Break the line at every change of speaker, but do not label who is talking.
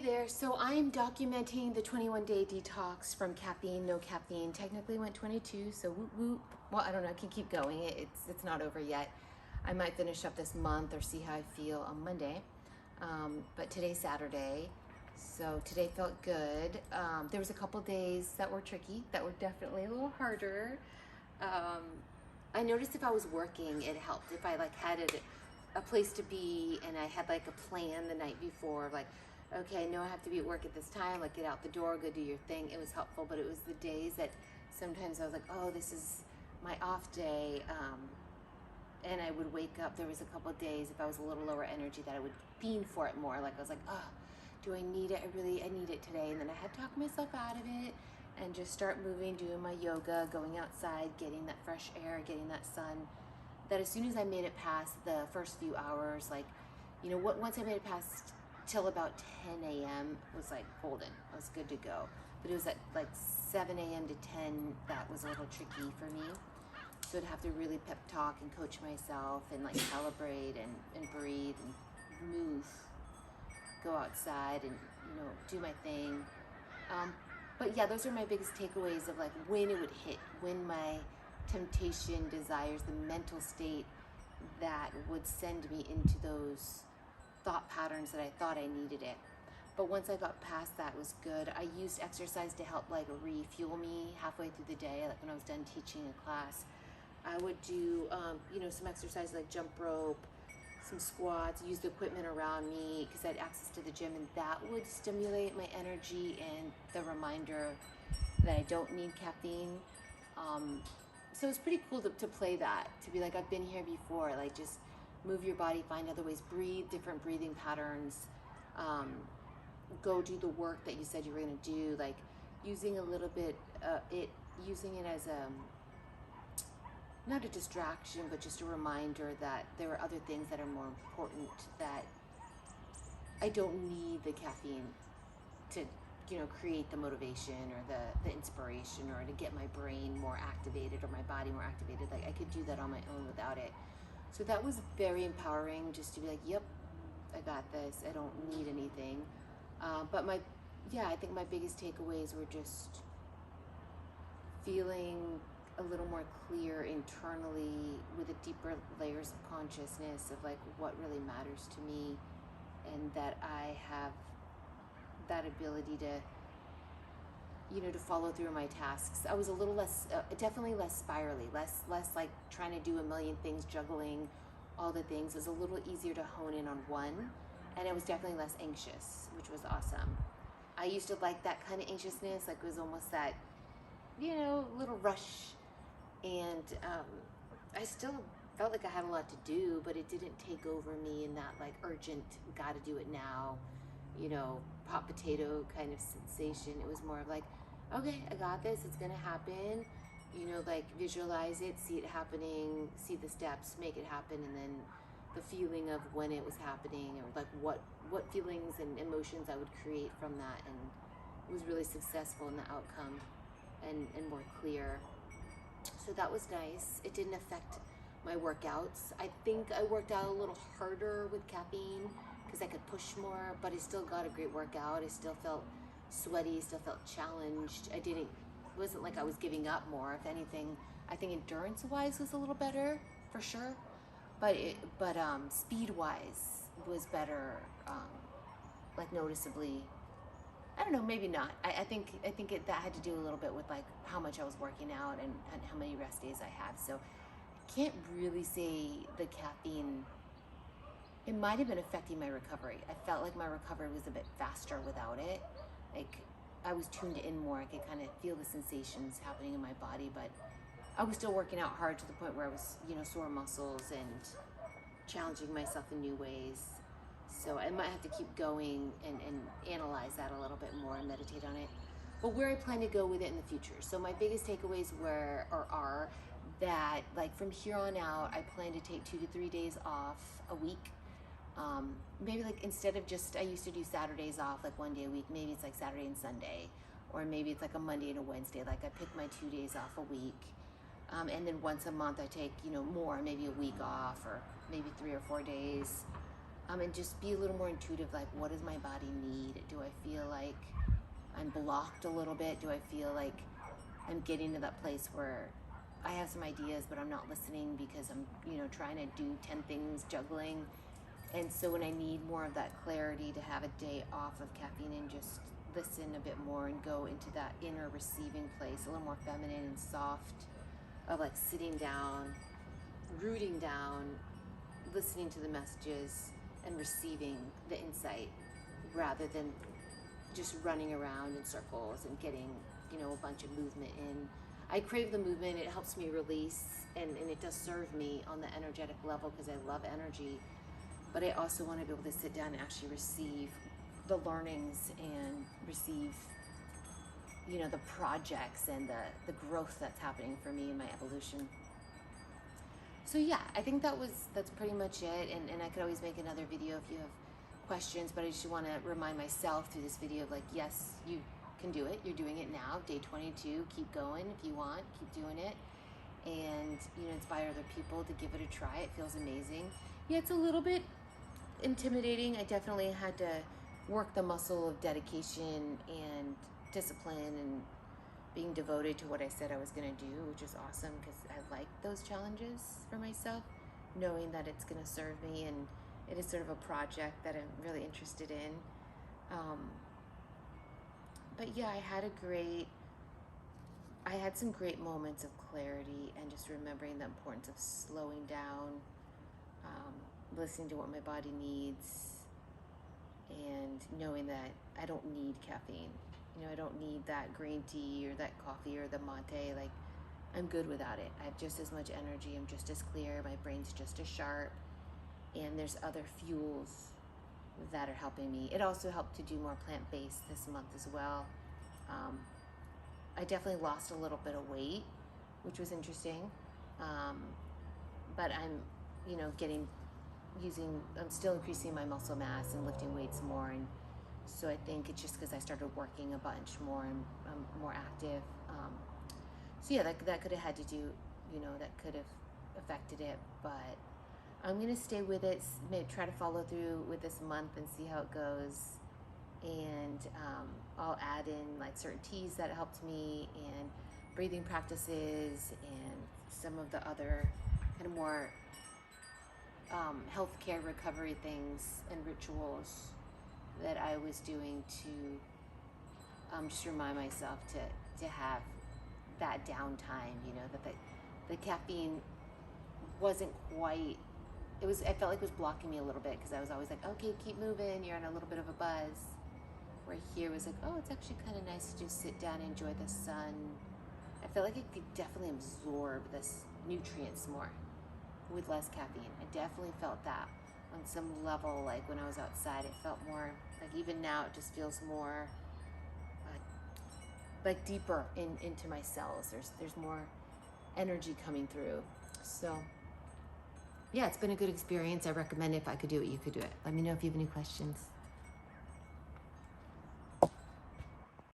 there, so I am documenting the 21-day detox from caffeine, no caffeine. Technically went 22, so whoop whoop. Well, I don't know, I can keep going. It's not over yet. I might finish up this month or see how I feel on Monday. But today's Saturday, so today felt good. There was a couple days that were tricky, that were definitely a little harder. I noticed if I was working, it helped. If I like had a place to be and I had like a plan the night before, like, okay, I know I have to be at work at this time, like get out the door, go do your thing. It was helpful, but it was the days that sometimes I was like, oh, this is my off day. And I would wake up, there was a couple of days, if I was a little lower energy, that I would fiend for it more. Like I was like, oh, do I need it? I need it today. And then I had to talk myself out of it and just start moving, doing my yoga, going outside, getting that fresh air, getting that sun. That as soon as I made it past the first few hours, like, you know, once I made it past till about 10 a.m. was like golden. I was good to go. But it was at like 7 a.m. to 10 that was a little tricky for me. So I'd have to really pep talk and coach myself and like calibrate and breathe and move, go outside and, you know, do my thing. But yeah, those are my biggest takeaways of like when it would hit, when my temptation, desires, the mental state that would send me into those thought patterns that I thought I needed it. But once I got past that, was good. I used exercise to help like refuel me halfway through the day. Like when I was done teaching a class, I would do, you know, some exercise like jump rope, some squats, use the equipment around me because I had access to the gym, and that would stimulate my energy and the reminder that I don't need caffeine. So it's pretty cool to play that, to be like, I've been here before, like just move your body, find other ways, breathe different breathing patterns, go do the work that you said you were going to do, like using a little bit, using it as not a distraction, but just a reminder that there are other things that are more important, that I don't need the caffeine to, you know, create the motivation or the inspiration or to get my brain more activated or my body more activated. Like I could do that on my own without it. So that was very empowering, just to be like, yep, I got this. I don't need anything. But I think my biggest takeaways were just feeling a little more clear internally with the deeper layers of consciousness of like what really matters to me, and that I have that ability to, you know, to follow through my tasks. I was a little less, definitely less spirally, less like trying to do a million things, juggling all the things. It was a little easier to hone in on one, and I was definitely less anxious, which was awesome. I used to like that kind of anxiousness, like it was almost that, you know, little rush. And I still felt like I had a lot to do, but it didn't take over me in that like urgent, gotta do it now, you know, hot potato kind of sensation. It was more of like, okay, I got this, it's gonna happen, you know, like visualize it, see it happening, see the steps, make it happen, and then the feeling of when it was happening, or like what feelings and emotions I would create from that, and it was really successful in the outcome and more clear. So that was nice. It didn't affect my workouts. I think I worked out a little harder with caffeine because I could push more, but I still got a great workout. I still felt sweaty, still felt challenged. It wasn't like I was giving up more. If anything, I think endurance-wise was a little better for sure, but speed-wise was better, like noticeably. I don't know, maybe not. I think that had to do a little bit with like how much I was working out and how many rest days I have. So I can't really say the caffeine, it might have been affecting my recovery. I felt like my recovery was a bit faster without it. Like I was tuned in more. I could kind of feel the sensations happening in my body, but I was still working out hard to the point where I was, you know, sore muscles and challenging myself in new ways. So I might have to keep going and analyze that a little bit more and meditate on it. But where I plan to go with it in the future. So my biggest takeaways are that like from here on out, I plan to take 2 to 3 days off a week. Maybe like instead of just, I used to do Saturdays off like 1 day a week, maybe it's like Saturday and Sunday, or maybe it's like a Monday and a Wednesday. Like I pick my 2 days off a week. And then once a month I take, you know, more, maybe a week off, or maybe 3 or 4 days. And just be a little more intuitive, like what does my body need? Do I feel like I'm blocked a little bit? Do I feel like I'm getting to that place where I have some ideas, but I'm not listening because I'm, trying to do 10 things, juggling. And so when I need more of that clarity to have a day off of caffeine and just listen a bit more and go into that inner receiving place, a little more feminine and soft, of like sitting down, rooting down, listening to the messages and receiving the insight rather than just running around in circles and getting, a bunch of movement in. I crave the movement. It helps me release, and it does serve me on the energetic level because I love energy. But I also want to be able to sit down and actually receive the learnings and receive, the projects and the growth that's happening for me in my evolution. So yeah, I think that's pretty much it. And I could always make another video if you have questions, but I just want to remind myself through this video of like, yes, you can do it. You're doing it now. Day 22, keep going if you want, keep doing it. And, inspire other people to give it a try. It feels amazing. Yeah, it's a little bit intimidating. I definitely had to work the muscle of dedication and discipline and being devoted to what I said I was going to do, which is awesome because I like those challenges for myself, knowing that it's going to serve me, and it is sort of a project that I'm really interested in. But yeah, I had some great moments of clarity and just remembering the importance of slowing down, listening to what my body needs, and knowing that I don't need caffeine. I don't need that green tea or that coffee or the mate. Like, I'm good without it. I have just as much energy. I'm just as clear. My brain's just as sharp. And there's other fuels that are helping me. It also helped to do more plant-based this month as well. I definitely lost a little bit of weight, which was interesting. But I'm, I'm still increasing my muscle mass and lifting weights more. And so I think it's just because I started working a bunch more and I'm more active. So yeah, that could have had to do, that could have affected it. But I'm going to stay with it, maybe try to follow through with this month and see how it goes. And I'll add in like certain teas that helped me, and breathing practices, and some of the other kind of more healthcare recovery things and rituals that I was doing to just remind myself to have that downtime, that the caffeine wasn't quite, I felt like it was blocking me a little bit because I was always like, okay, keep moving, you're on a little bit of a buzz. Where here was like, oh, it's actually kind of nice to just sit down and enjoy the sun. I felt like it could definitely absorb this nutrients more with less caffeine. I definitely felt that on some level. Like when I was outside, it felt more like, even now it just feels more like deeper into my cells. There's more energy coming through. So yeah, it's been a good experience. I recommend it. If I could do it, you could do it. Let me know if you have any questions.